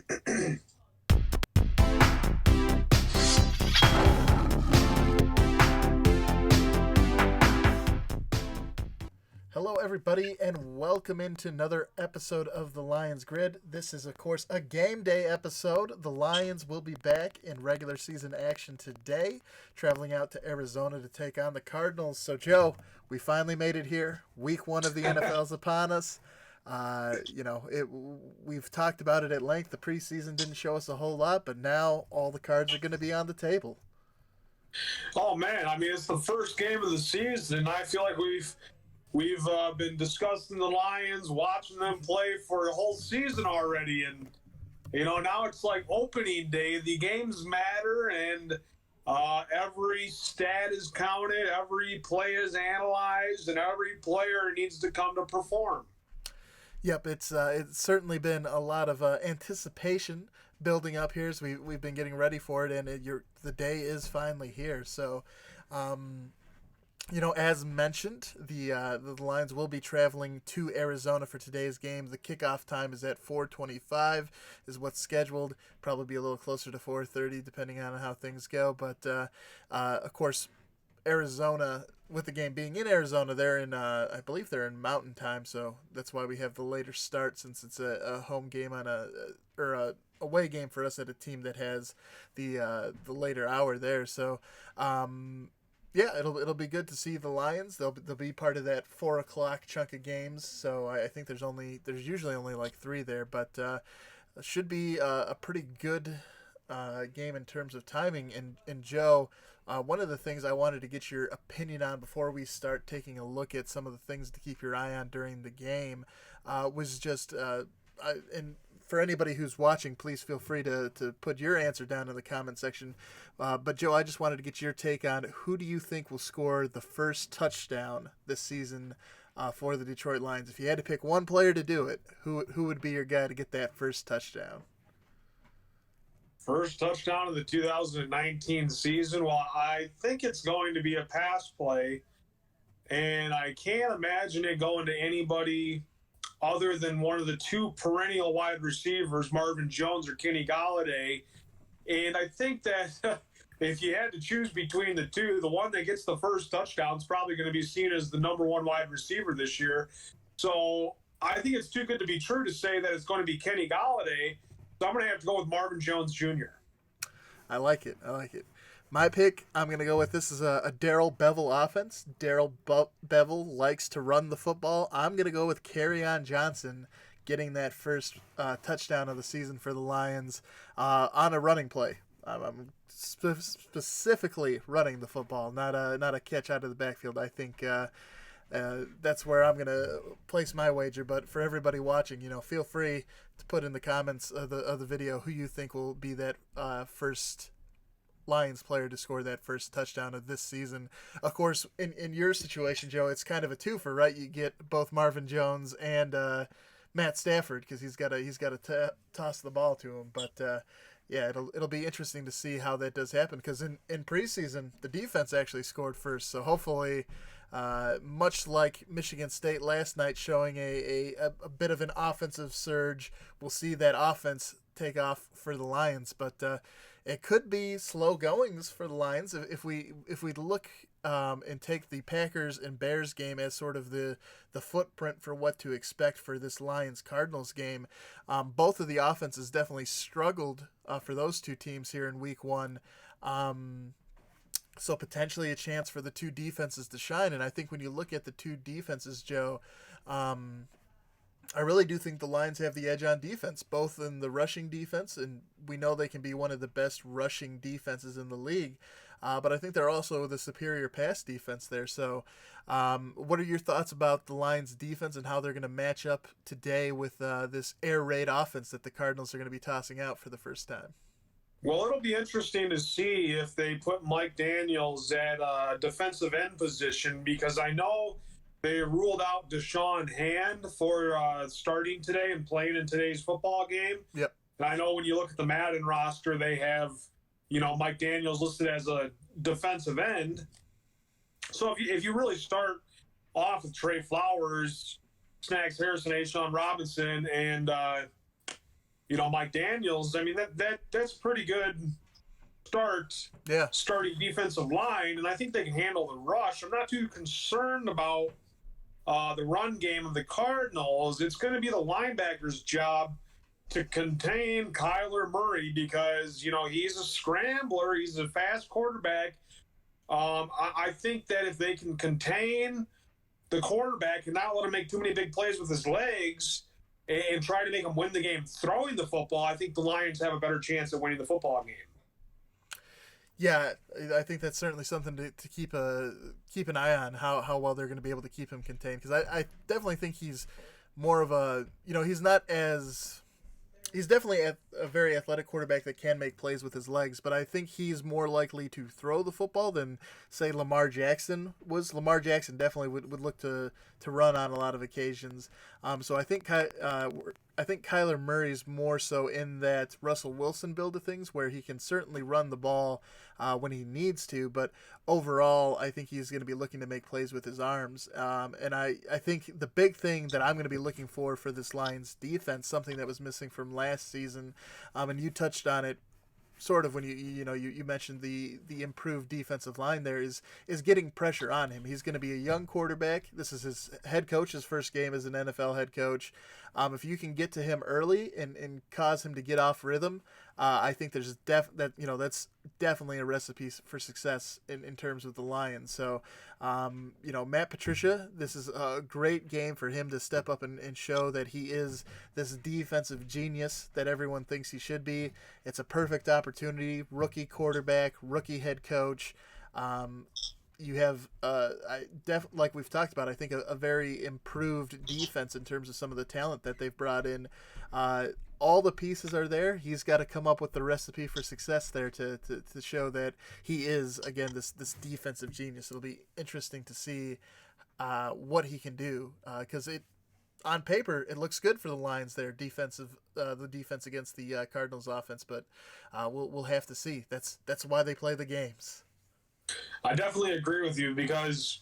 Hello, everybody, and welcome into another episode of the Lions Grid. This is, of course, a game day episode. The Lions will be back in regular season action today, traveling out to Arizona to take on the Cardinals. So, Joe, we finally made it here. Week one of the NFL's upon us. We've talked about it at length. The preseason didn't show us a whole lot, but now all the cards are going to be on the table. Oh man, I mean it's the first game of the season, and I feel like we've been discussing the Lions, watching them play for a whole season already, and now it's like opening day. The games matter, and every stat is counted, every play is analyzed, and every player needs to come to perform. Yep, it's certainly been a lot of anticipation building up here as we've been getting ready for it, and the day is finally here. So, as mentioned, the Lions will be traveling to Arizona for today's game. The kickoff time is at 4:25, is what's scheduled. Probably be a little closer to 4:30, depending on how things go. But of course, Arizona, with the game being in Arizona, they're in I believe they're in Mountain Time, so that's why we have the later start, since it's a home game on a away game for us at a team that has the later hour there. So. It'll be good to see the Lions. They'll be part of that 4 o'clock chunk of games. So I think there's usually only like three there, but should be a pretty good game in terms of timing. And Joe, one of the things I wanted to get your opinion on before we start taking a look at some of the things to keep your eye on during the game was just and for anybody who's watching, please feel free to put your answer down in the comment section. But, Joe, I just wanted to get your take on who do you think will score the first touchdown this season for the Detroit Lions? If you had to pick one player to do it, who would be your guy to get that first touchdown? First touchdown of the 2019 season? Well, I think it's going to be a pass play, and I can't imagine it going to anybody other than one of the two perennial wide receivers, Marvin Jones or Kenny Golladay. And I think that if you had to choose between the two, the one that gets the first touchdown is probably going to be seen as the number one wide receiver this year. So I think it's too good to be true to say that it's going to be Kenny Golladay. So I'm going to have to go with Marvin Jones Jr. I like it. My pick, I'm going to go with, this is a Darrell Bevell offense. Darrell Bevell likes to run the football. I'm going to go with Kerryon Johnson getting that first touchdown of the season for the Lions on a running play. I'm specifically running the football, not a catch out of the backfield. I think that's where I'm going to place my wager. But for everybody watching, feel free to put in the comments of the video who you think will be that first Lions player to score that first touchdown of this season. Of course, in your situation, Joe, it's kind of a twofer, right? You get both Marvin Jones and Matt Stafford because he's got to toss the ball to him. But it'll be interesting to see how that does happen because in preseason the defense actually scored first. So hopefully, much like Michigan State last night, showing a bit of an offensive surge, we'll see that offense take off for the Lions. But it could be slow goings for the Lions if we look and take the Packers and Bears game as sort of the footprint for what to expect for this Lions-Cardinals game. Both of the offenses definitely struggled for those two teams here in Week 1. So potentially a chance for the two defenses to shine. And I think when you look at the two defenses, Joe, I really do think the Lions have the edge on defense, both in the rushing defense, and we know they can be one of the best rushing defenses in the league, but I think they're also the superior pass defense there. So what are your thoughts about the Lions defense and how they're going to match up today with this air raid offense that the Cardinals are going to be tossing out for the first time? Well, it'll be interesting to see if they put Mike Daniels at defensive end position, because I know they ruled out Deshaun Hand for starting today and playing in today's football game. Yep. And I know when you look at the Madden roster, they have, Mike Daniels listed as a defensive end. So if you really start off with Trey Flowers, Snacks Harrison, Ashawn Robinson, and Mike Daniels. I mean, that's pretty good start, Yeah. starting defensive line, and I think they can handle the rush. I'm not too concerned about the run game of the Cardinals. It's going to be the linebacker's job to contain Kyler Murray because, he's a scrambler. He's a fast quarterback. I think that if they can contain the quarterback and not let him make too many big plays with his legs and try to make him win the game throwing the football, I think the Lions have a better chance of winning the football game. Yeah, I think that's certainly something to keep an eye on, how well they're going to be able to keep him contained, because I definitely think he's more of a, he's definitely a very athletic quarterback that can make plays with his legs, but I think he's more likely to throw the football than, say, Lamar Jackson was. Lamar Jackson definitely would look to run on a lot of occasions. So I think Kyler Murray's more so in that Russell Wilson build of things, where he can certainly run the ball when he needs to, but overall, I think he's going to be looking to make plays with his arms. And I think the big thing that I'm going to be looking for this Lions defense, something that was missing from last season, and you touched on it sort of when you mentioned the improved defensive line there, is getting pressure on him. He's going to be a young quarterback. This is his head coach, his first game as an NFL head coach. If you can get to him early and cause him to get off rhythm, I think there's that's definitely a recipe for success in terms of the Lions. So, Matt Patricia, this is a great game for him to step up and show that he is this defensive genius that everyone thinks he should be. It's a perfect opportunity. Rookie quarterback, rookie head coach. You have, like we've talked about, I think a very improved defense in terms of some of the talent that they've brought in. All the pieces are there. He's got to come up with the recipe for success there to show that he is, again, this defensive genius. It'll be interesting to see what he can do, because on paper it looks good for the Lions there, the defense against the Cardinals offense, but we'll have to see. That's why they play the games. I definitely agree with you because,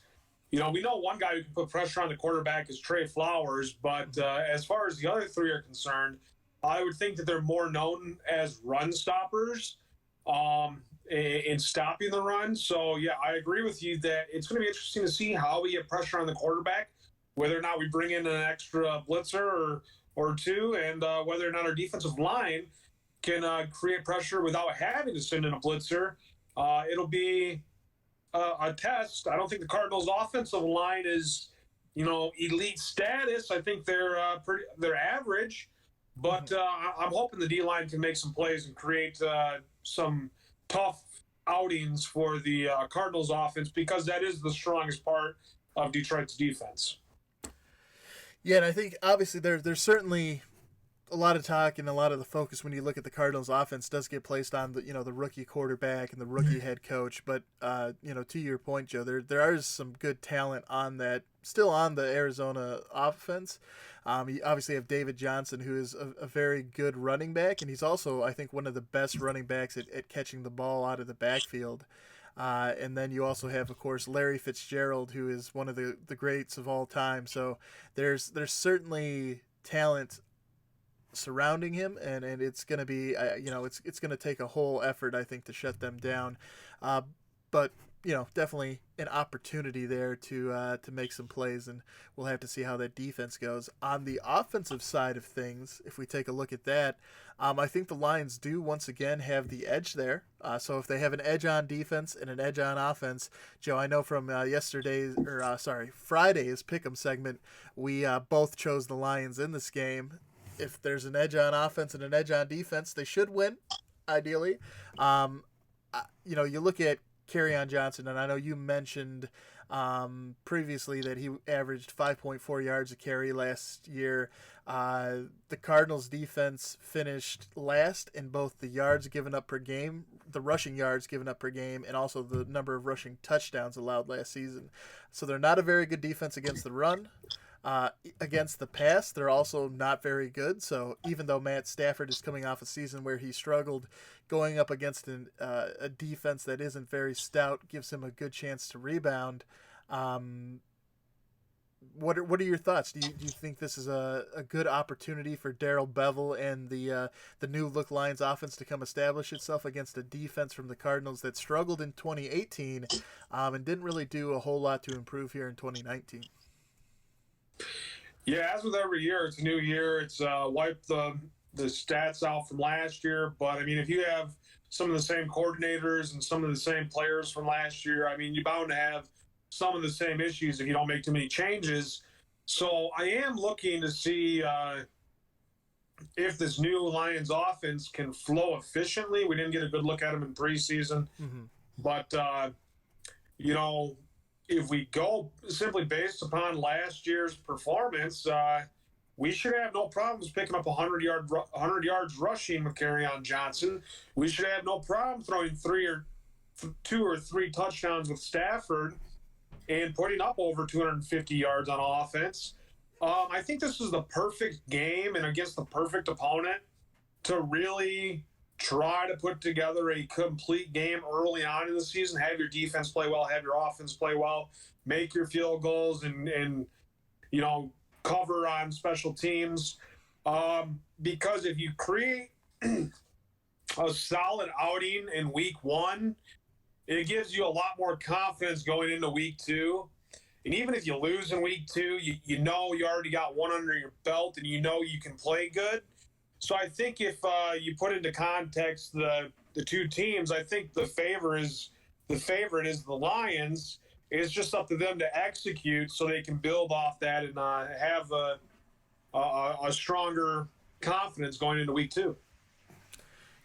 we know one guy who can put pressure on the quarterback is Trey Flowers, but as far as the other three are concerned, I would think that they're more known as run stoppers in stopping the run. So, yeah, I agree with you that it's going to be interesting to see how we get pressure on the quarterback, whether or not we bring in an extra blitzer or two, and whether or not our defensive line can create pressure without having to send in a blitzer. It'll be a test. I don't think the Cardinals' offensive line is, elite status. I think they're average, but I'm hoping the D line can make some plays and create some tough outings for the Cardinals' offense, because that is the strongest part of Detroit's defense. Yeah, and I think obviously there's certainly a lot of talk and a lot of the focus when you look at the Cardinals offense does get placed on the rookie quarterback and the rookie head coach, but to your point, Joe, there is some good talent on that, still on the Arizona offense. You obviously have David Johnson, who is a very good running back, and he's also, I think, one of the best running backs at catching the ball out of the backfield. And then you also have, of course, Larry Fitzgerald, who is one of the greats of all time. So there's certainly talent surrounding him, and it's going to be it's going to take a whole effort, I think, to shut them down, but definitely an opportunity there to make some plays, and we'll have to see how that defense goes. On the offensive side of things, if we take a look at that, I think the Lions do once again have the edge there. So if they have an edge on defense and an edge on offense, Joe, I know from Friday's Pick'em segment, we both chose the Lions in this game. If there's an edge on offense and an edge on defense, they should win, ideally. You look at Kerryon Johnson, and I know you mentioned previously that he averaged 5.4 yards a carry last year. The Cardinals defense finished last in both the yards given up per game, the rushing yards given up per game, and also the number of rushing touchdowns allowed last season. So they're not a very good defense against the run. Against the pass, they're also not very good. So even though Matt Stafford is coming off a season where he struggled, going up against a defense that isn't very stout gives him a good chance to rebound. what are your thoughts? Do you think this is a good opportunity for Darrell Bevel and the new look Lions offense to come establish itself against a defense from the Cardinals that struggled in 2018 and didn't really do a whole lot to improve here in 2019? Yeah, as with every year, it's a new year. It's wiped the stats out from last year. But I mean, if you have some of the same coordinators and some of the same players from last year, I mean, you're bound to have some of the same issues if you don't make too many changes. So I am looking to see if this new Lions offense can flow efficiently. We didn't get a good look at them in preseason, Mm-hmm. but you know, if we go simply based upon last year's performance, we should have no problems picking up 100 yards rushing with Kerryon Johnson. We should have no problem throwing two or three touchdowns with Stafford and putting up over 250 yards on offense. I think this is the perfect game and against the perfect opponent to really try to put together a complete game early on in the season. Have your defense play well, have your offense play well, make your field goals, and you know, cover on special teams. Because if you create a solid outing in week one, it gives you a lot more confidence going into week two. And even if you lose in week two, you know you already got one under your belt and you know you can play good. So I think if you put into context the two teams, I think the favorite is the Lions. It's just up to them to execute so they can build off that and have a stronger confidence going into week two.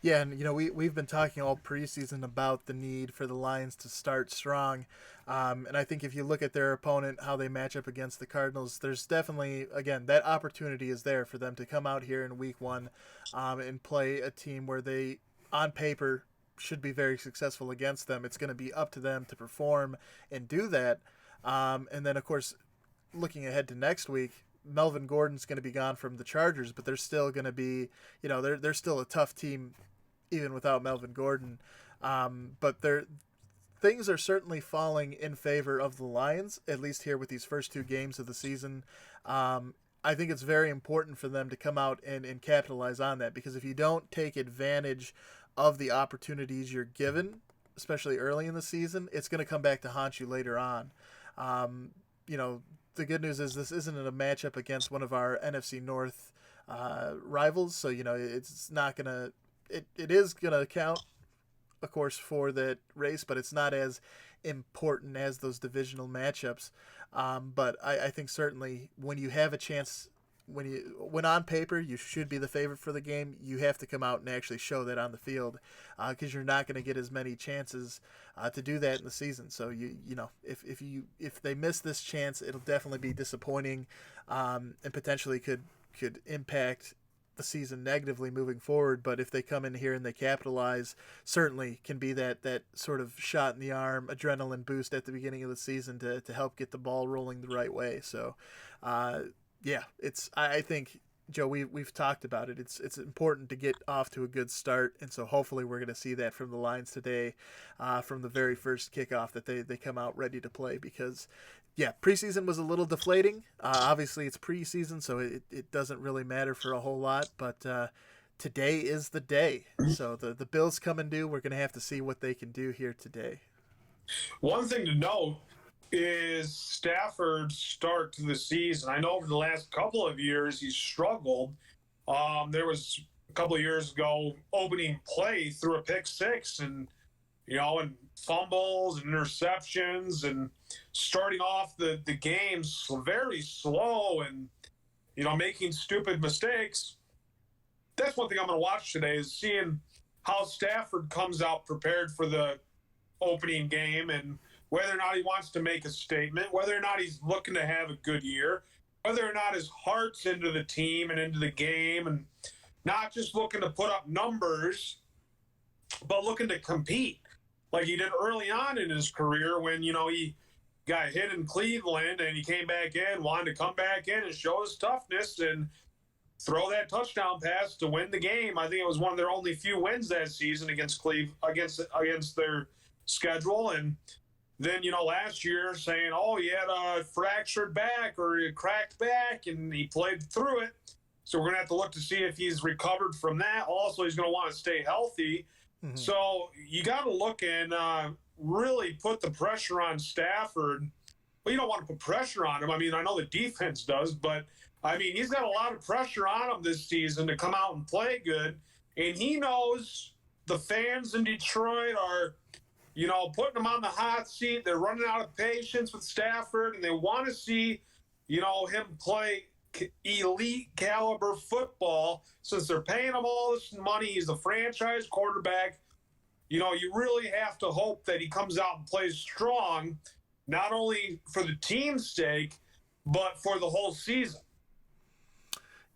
Yeah, and we've been talking all preseason about the need for the Lions to start strong, and I think if you look at their opponent, how they match up against the Cardinals, there's definitely again that opportunity is there for them to come out here in Week 1 and play a team where they, on paper, should be very successful against them. It's going to be up to them to perform and do that, and then of course, looking ahead to next week. Melvin Gordon's going to be gone from the Chargers, but they're still going to be, they're still a tough team even without Melvin Gordon. But things are certainly falling in favor of the Lions, at least here with these first two games of the season. I think it's very important for them to come out and capitalize on that, because if you don't take advantage of the opportunities you're given, especially early in the season, it's going to come back to haunt you later on. The good news is this isn't a matchup against one of our NFC North rivals, so it's not gonna. It is gonna count, of course, for that race, but it's not as important as those divisional matchups. But I think certainly when you have a chance, when on paper you should be the favorite for the game, you have to come out and actually show that on the field, because you're not going to get as many chances to do that in the season. So if they miss this chance, it'll definitely be disappointing, and potentially could impact the season negatively moving forward. But if they come in here and they capitalize, certainly can be that sort of shot in the arm, adrenaline boost at the beginning of the season to help get the ball rolling the right way. So, yeah, I think, Joe, we've talked about it. It's important to get off to a good start, and so hopefully we're going to see that from the Lions today, from the very first kickoff, that they come out ready to play, because, yeah, preseason was a little deflating. Obviously, it's preseason, so it doesn't really matter for a whole lot, but today is the day. So the Bills come and due. We're going to have to see what they can do here today. One thing to note is Stafford's start to the season. I know over the last couple of years he's struggled. There was a couple of years ago, opening play through a pick six, and fumbles and interceptions, and starting off the game very slow and making stupid mistakes. That's one thing I'm going to watch today, is seeing how Stafford comes out prepared for the opening game, and whether or not he wants to make a statement, whether or not he's looking to have a good year, whether or not his heart's into the team and into the game, and not just looking to put up numbers, but looking to compete like he did early on in his career when, he got hit in Cleveland and he came back in, wanted to come back in and show his toughness and throw that touchdown pass to win the game. I think it was one of their only few wins that season against Cleveland, against their schedule. And then, last year saying, oh, he had a fractured back or a cracked back, and he played through it. So we're going to have to look to see if he's recovered from that. Also, he's going to want to stay healthy. Mm-hmm. So you got to look and really put the pressure on Stafford. Well, you don't want to put pressure on him. I mean, I know the defense does, but, I mean, he's got a lot of pressure on him this season to come out and play good. And he knows the fans in Detroit are, putting him on the hot seat. They're running out of patience with Stafford, and they want to see, him play elite caliber football. Since they're paying him all this money, he's a franchise quarterback. You really have to hope that he comes out and plays strong, not only for the team's sake, but for the whole season.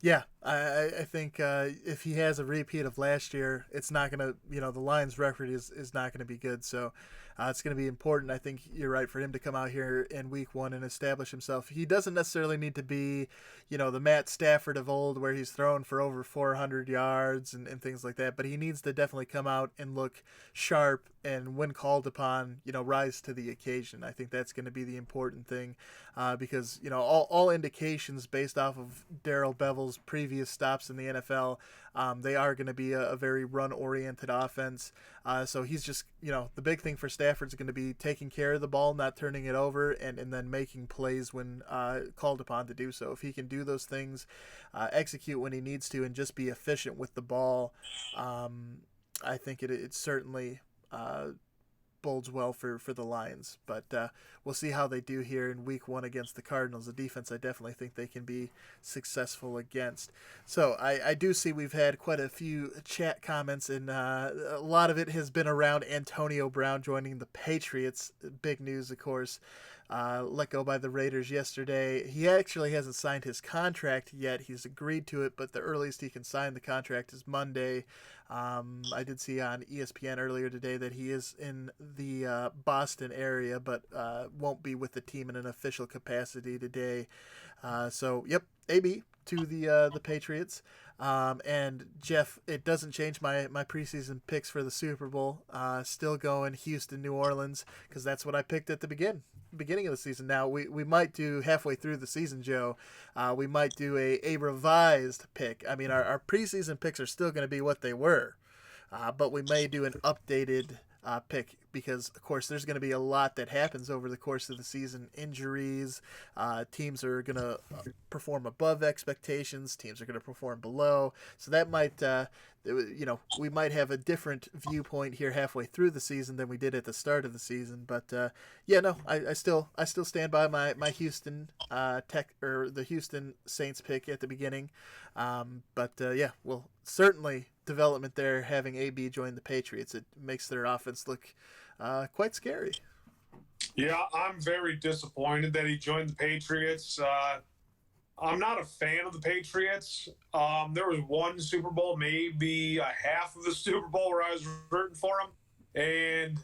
Yeah, I think if he has a repeat of last year, it's not going to, the Lions' record is not going to be good. So it's going to be important. I think you're right for him to come out here in week one and establish himself. He doesn't necessarily need to be, the Matt Stafford of old where he's thrown for over 400 yards and things like that. But he needs to definitely come out and look sharp and when called upon, rise to the occasion. I think that's going to be the important thing because, all indications based off of Darrell Bevell's previous stops in the NFL, they are going to be a very run-oriented offense. So he's just, the big thing for Stafford's going to be taking care of the ball, not turning it over, and then making plays when called upon to do so. If he can do those things, execute when he needs to, and just be efficient with the ball, I think it certainly bodes well for the Lions. But we'll see how they do here in week one against the Cardinals. The defense I definitely think they can be successful against. So I do see we've had quite a few chat comments, and a lot of it has been around Antonio Brown joining the Patriots. Big news, of course. Let go by the Raiders yesterday. He actually hasn't signed his contract yet. He's agreed to it, but the earliest he can sign the contract is Monday. I did see on ESPN earlier today that he is in the Boston area, but won't be with the team in an official capacity today. So, yep, AB to the Patriots. And Jeff, it doesn't change my preseason picks for the Super Bowl. Still going Houston, New Orleans, because that's what I picked at the beginning of the season. Now we might do halfway through the season, Joe. We might do a revised pick. I mean, our preseason picks are still going to be what they were, but we may do an updated pick because, of course, there's going to be a lot that happens over the course of the season. Injuries, teams are going to perform above expectations, teams are going to perform below. So that might, we might have a different viewpoint here halfway through the season than we did at the start of the season. But I still stand by my Houston the Houston Saints pick at the beginning. We'll certainly development there having AB join the Patriots. It makes their offense look quite scary. Yeah, I'm very disappointed that he joined the Patriots. I'm not a fan of the Patriots. There was one Super Bowl, maybe a half of the Super Bowl where I was rooting for him. And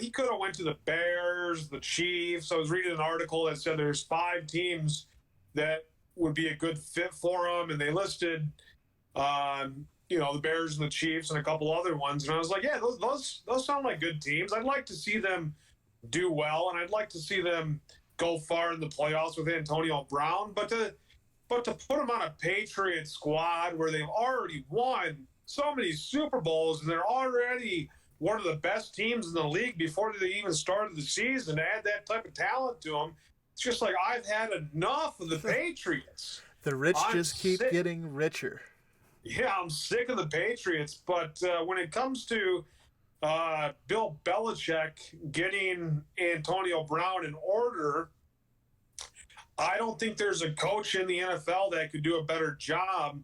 he could have went to the Bears, the Chiefs. I was reading an article that said there's 5 teams that would be a good fit for him. And they listed the Bears and the Chiefs and a couple other ones. And I was like, yeah, those sound like good teams. I'd like to see them do well, and I'd like to see them go far in the playoffs with Antonio Brown. But to put them on a Patriot squad where they've already won so many Super Bowls and they're already one of the best teams in the league before they even started the season, to add that type of talent to them, it's just like I've had enough of the Patriots. The rich just keep getting richer. Yeah, I'm sick of the Patriots, but when it comes to Bill Belichick getting Antonio Brown in order, I don't think there's a coach in the NFL that could do a better job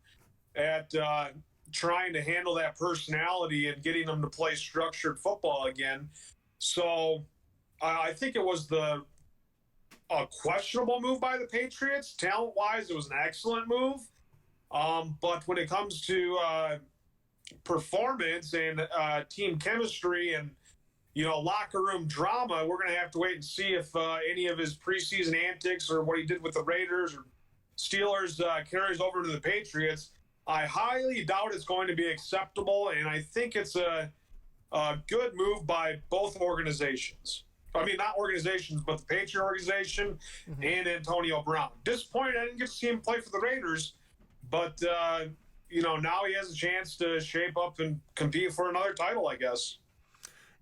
at trying to handle that personality and getting them to play structured football again. So I think it was a questionable move by the Patriots. Talent-wise, it was an excellent move. But when it comes to performance and team chemistry and, locker room drama, we're going to have to wait and see if any of his preseason antics or what he did with the Raiders or Steelers carries over to the Patriots. I highly doubt it's going to be acceptable, and I think it's a good move by both organizations. I mean, not organizations, but the Patriot organization Mm-hmm. and Antonio Brown. Disappointed I didn't get to see him play for the Raiders, but now he has a chance to shape up and compete for another title, I guess.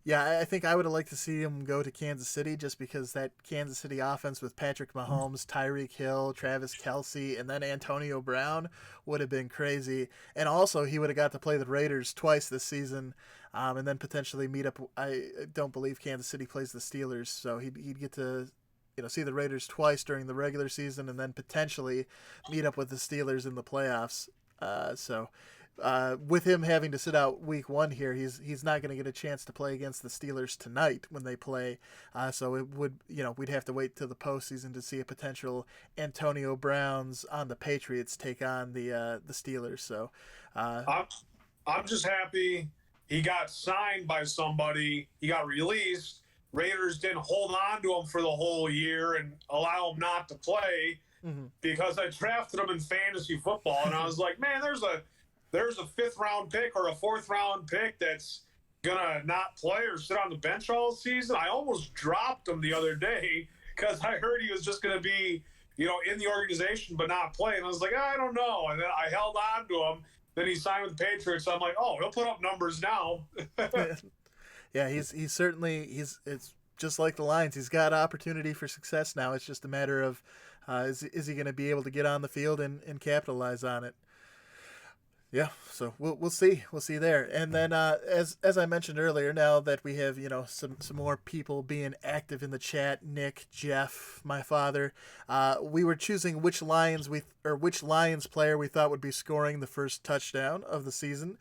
Yeah, I think I would have liked to see him go to Kansas City just because that Kansas City offense with Patrick Mahomes, Tyreek Hill, Travis Kelce, and then Antonio Brown would have been crazy. And also, he would have got to play the Raiders twice this season, and then potentially meet up. I don't believe Kansas City plays the Steelers, so he'd get to see the Raiders twice during the regular season, and then potentially meet up with the Steelers in the playoffs. With him having to sit out week one here, he's not going to get a chance to play against the Steelers tonight when they play. So it would, we'd have to wait till the postseason to see a potential Antonio Brown's on the Patriots take on the Steelers. So I'm just happy he got signed by somebody. He got released. Raiders didn't hold on to him for the whole year and allow him not to play because I drafted him in fantasy football, and I was like, man, there's a fifth round pick or a fourth round pick that's gonna not play or sit on the bench all season. I almost dropped him the other day because I heard he was just gonna be, in the organization but not play. And I was like, I don't know. And then I held on to him. Then he signed with the Patriots. So I'm like, oh, he'll put up numbers now. Yeah, he's certainly it's just like the Lions. He's got opportunity for success now. It's just a matter of is he going to be able to get on the field and capitalize on it. Yeah, so we'll see there, and then as I mentioned earlier, now that we have some more people being active in the chat, Nick, Jeff, my father, we were choosing which Lions player we thought would be scoring the first touchdown of the season.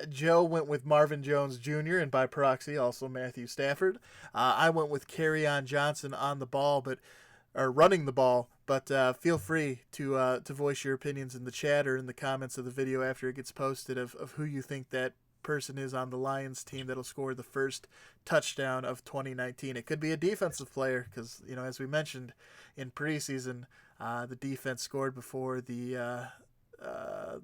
Joe went with Marvin Jones Jr. and by proxy also Matthew Stafford. I went with Kerryon Johnson on the ball, or running the ball, but feel free to voice your opinions in the chat or in the comments of the video after it gets posted of who you think that person is on the Lions team that'll score the first touchdown of 2019. It could be a defensive player because, as we mentioned in preseason, the defense scored before the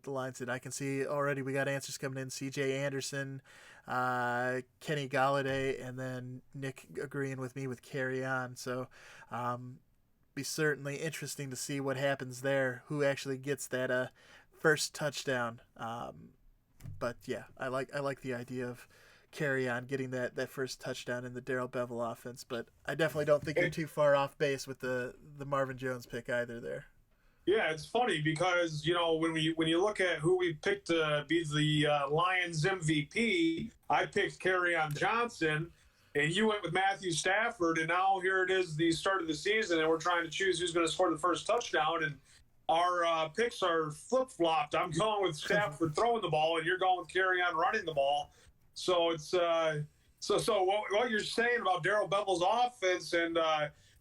Lions did. I can see already we got answers coming in. C.J. Anderson, Kenny Galladay, and then Nick agreeing with me with Kerryon. So be certainly interesting to see what happens there, who actually gets that first touchdown. But yeah, I like the idea of Kerryon getting that first touchdown in the Darrell Bevel offense. But I definitely don't think you're too far off base with the Marvin Jones pick either there. Yeah, it's funny because when you look at who we picked to be the Lions MVP, I picked Kerryon Johnson. And you went with Matthew Stafford, and now here it is, the start of the season, and we're trying to choose who's going to score the first touchdown. And our picks are flip-flopped. I'm going with Stafford throwing the ball, and you're going with Kerryon running the ball. So it's so what you're saying about Darrell Bevel's offense and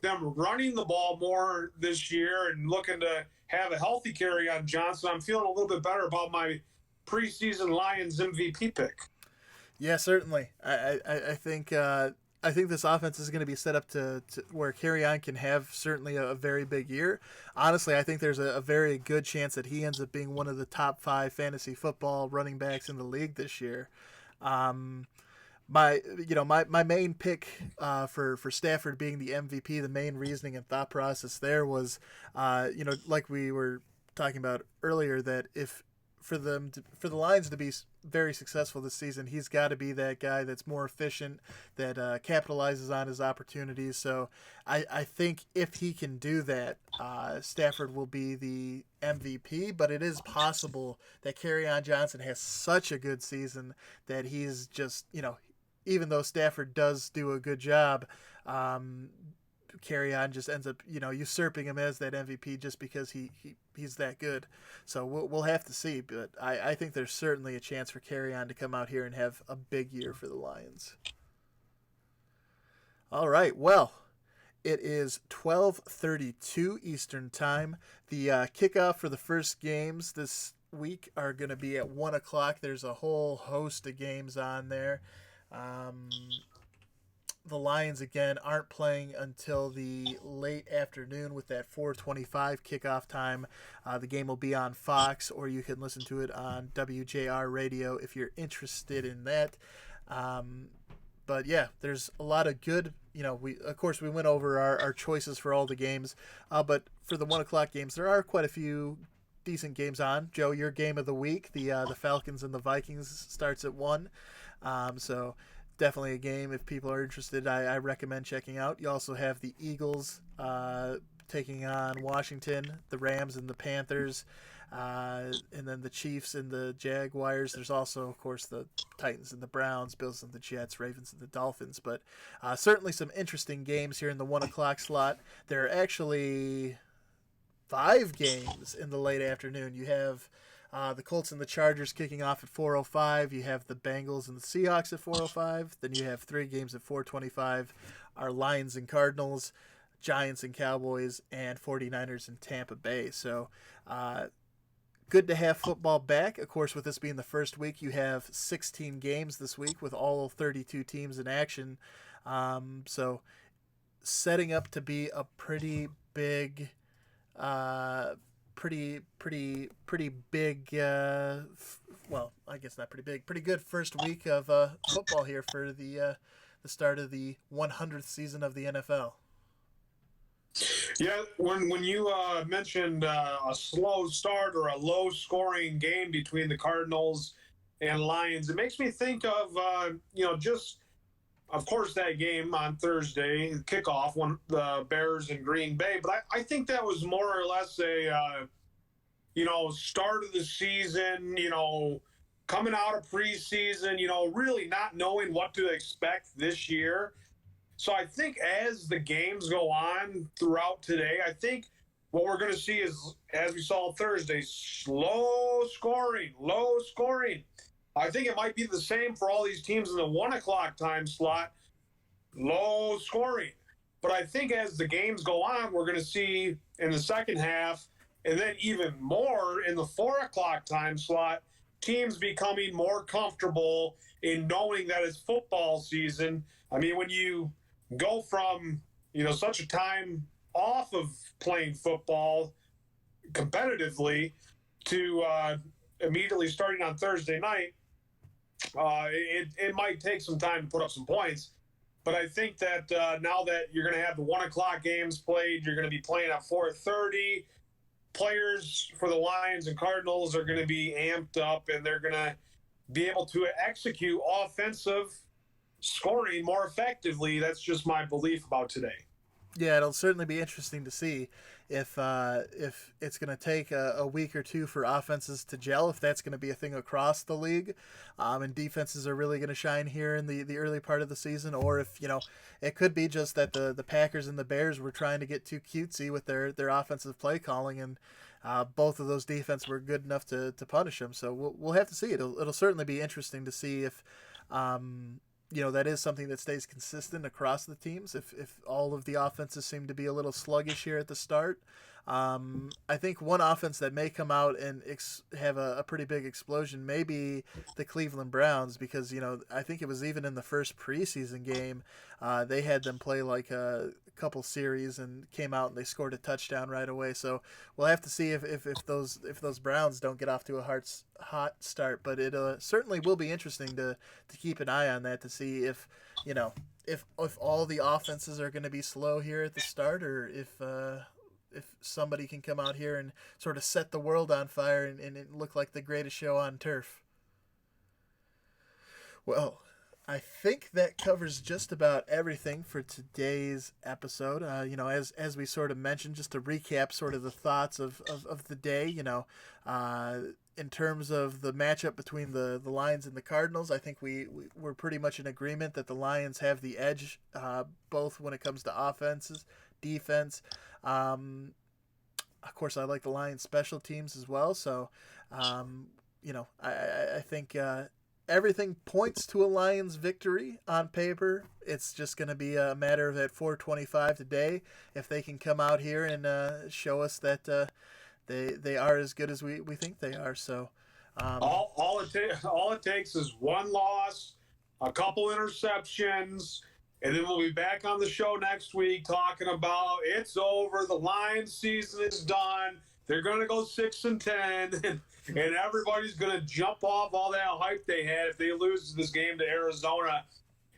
them running the ball more this year and looking to have a healthy Kerryon Johnson, I'm feeling a little bit better about my preseason Lions MVP pick. Yeah, certainly. I think this offense is going to be set up to where Kerryon can have certainly a very big year. Honestly, I think there's a very good chance that he ends up being one of the top 5 fantasy football running backs in the league this year. My main pick for Stafford being the MVP, the main reasoning and thought process there was, like we were talking about earlier, that if for the Lions to be very successful this season, he's got to be that guy that's more efficient, that capitalizes on his opportunities. So I think if he can do that, Stafford will be the MVP. But it is possible that Kerryon Johnson has such a good season that he's just, even though Stafford does do a good job, Kerryon just ends up, usurping him as that MVP just because he's that good. So we'll have to see. But I think there's certainly a chance for Kerryon to come out here and have a big year for the Lions. All right, well, it is 12:32 Eastern Time. The kickoff for the first games this week are going to be at 1 o'clock. There's a whole host of games on there. The Lions, again, aren't playing until the late afternoon with that 4:25 kickoff time. The game will be on Fox, or you can listen to it on WJR Radio if you're interested in that. But yeah, there's a lot of good. We of course we went over our choices for all the games, but for the 1 o'clock games, there are quite a few decent games on. Joe, your game of the week, the Falcons and the Vikings starts at 1. So definitely a game if people are interested. I recommend checking out. You also have the Eagles taking on Washington, the Rams and the Panthers, and then the Chiefs and the Jaguars. There's also, of course, the Titans and the Browns, Bills and the Jets, Ravens and the Dolphins. But certainly some interesting games here in the 1 o'clock slot. There are actually 5 games in the late afternoon. You have the Colts and the Chargers kicking off at 4:05. You have the Bengals and the Seahawks at 4:05. Then you have 3 games at 4:25. Our Lions and Cardinals, Giants and Cowboys, and 49ers and Tampa Bay. So good to have football back. Of course, with this being the first week, you have 16 games this week with all 32 teams in action. So setting up to be a pretty big pretty big well, I guess not pretty big, pretty good first week of football here for the start of the 100th season of the NFL. Yeah, when you mentioned a slow start or a low scoring game between the Cardinals and Lions, it makes me think of just of course that game on Thursday, kickoff, when the Bears and Green Bay. But I think that was more or less a start of the season, coming out of preseason, really not knowing what to expect this year. So I think as the games go on throughout today, I think what we're going to see is, as we saw Thursday, low scoring. I think it might be the same for all these teams in the 1 o'clock time slot, low scoring. But I think as the games go on, we're going to see in the second half, and then even more in the 4 o'clock time slot, teams becoming more comfortable in knowing that it's football season. I mean, when you go from, such a time off of playing football competitively to immediately starting on Thursday night, it might take some time to put up some points. But I think that now that you're going to have the 1 o'clock games played, you're going to be playing at 4:30. Players for the Lions and Cardinals are going to be amped up, and they're going to be able to execute offensive scoring more effectively. That's just my belief about today. Yeah, it'll certainly be interesting to see if it's going to take a week or two for offenses to gel, if that's going to be a thing across the league, and defenses are really going to shine here in the early part of the season, or if it could be just that the Packers and the Bears were trying to get too cutesy with their offensive play calling, and both of those defenses were good enough to punish them. So we'll have to see. It'll certainly be interesting to see if that is something that stays consistent across the teams. If all of the offenses seem to be a little sluggish here at the start, I think one offense that may come out and have a pretty big explosion may be the Cleveland Browns, because I think it was even in the first preseason game, they had them play like a couple series and came out and they scored a touchdown right away. So we'll have to see if those Browns don't get off to a hot start. But it certainly will be interesting to keep an eye on that, to see if all the offenses are going to be slow here at the start, or if somebody can come out here and sort of set the world on fire and it look like the greatest show on turf. Well, I think that covers just about everything for today's episode. As we sort of mentioned, just to recap sort of the thoughts of the day, in terms of the matchup between the Lions and the Cardinals, I think we're pretty much in agreement that the Lions have the edge, both when it comes to offenses, defense. Of course, I like the Lions special teams as well. So, I think everything points to a Lions victory on paper. It's just going to be a matter of at 4:25 today, if they can come out here and show us that they are as good as we think they are. So, all it takes is one loss, a couple interceptions, and then we'll be back on the show next week talking about it's over. The Lions season is done. They're going to go 6-10, and everybody's going to jump off all that hype they had if they lose this game to Arizona.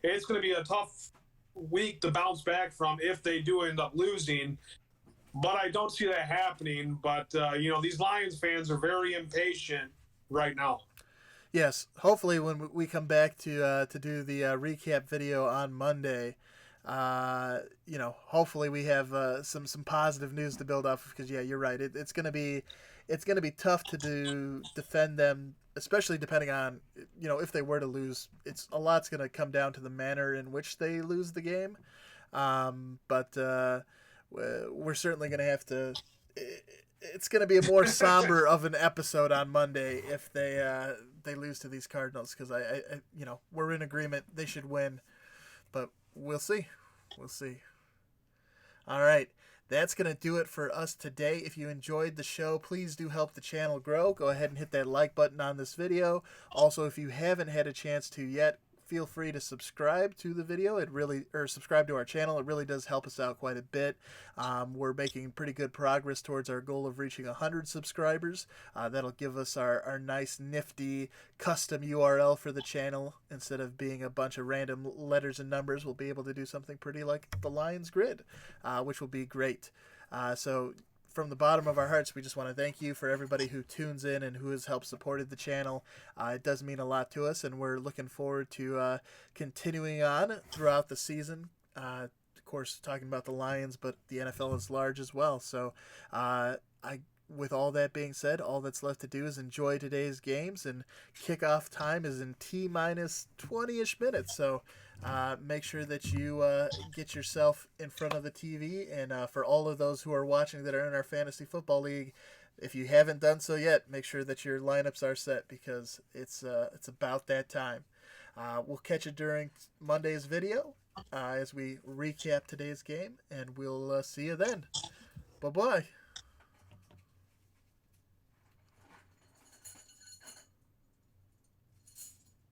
it's going to be a tough week to bounce back from if they do end up losing. But I don't see that happening. But, these Lions fans are very impatient right now. Yes, hopefully when we come back to do the recap video on Monday, hopefully we have some positive news to build off of, because yeah, you're right. It's gonna be tough to defend them, especially depending on if they were to lose. It's a lot's gonna come down to the manner in which they lose the game. But we're certainly gonna have to. It's going to be a more somber of an episode on Monday if they lose to these Cardinals, because we're in agreement they should win, but we'll see. We'll see. All right. That's going to do it for us today. If you enjoyed the show, please do help the channel grow. Go ahead and hit that like button on this video. Also, if you haven't had a chance to yet, feel free to subscribe to the video. Subscribe to our channel. It really does help us out quite a bit. We're making pretty good progress towards our goal of reaching 100 subscribers. That'll give us our nice, nifty custom URL for the channel. Instead of being a bunch of random letters and numbers, we'll be able to do something pretty like the Lions Grid, which will be great. So from the bottom of our hearts, we just want to thank you for everybody who tunes in and who has helped supported the channel. It does mean a lot to us, and we're looking forward to continuing on throughout the season. Of course, talking about the Lions, but the NFL is large as well. So with all that being said, all that's left to do is enjoy today's games, and kickoff time is in T-minus 20-ish minutes. So make sure that you get yourself in front of the TV. And for all of those who are watching that are in our fantasy football league, if you haven't done so yet, make sure that your lineups are set, because it's about that time. We'll catch you during Monday's video as we recap today's game, and we'll see you then. Bye-bye.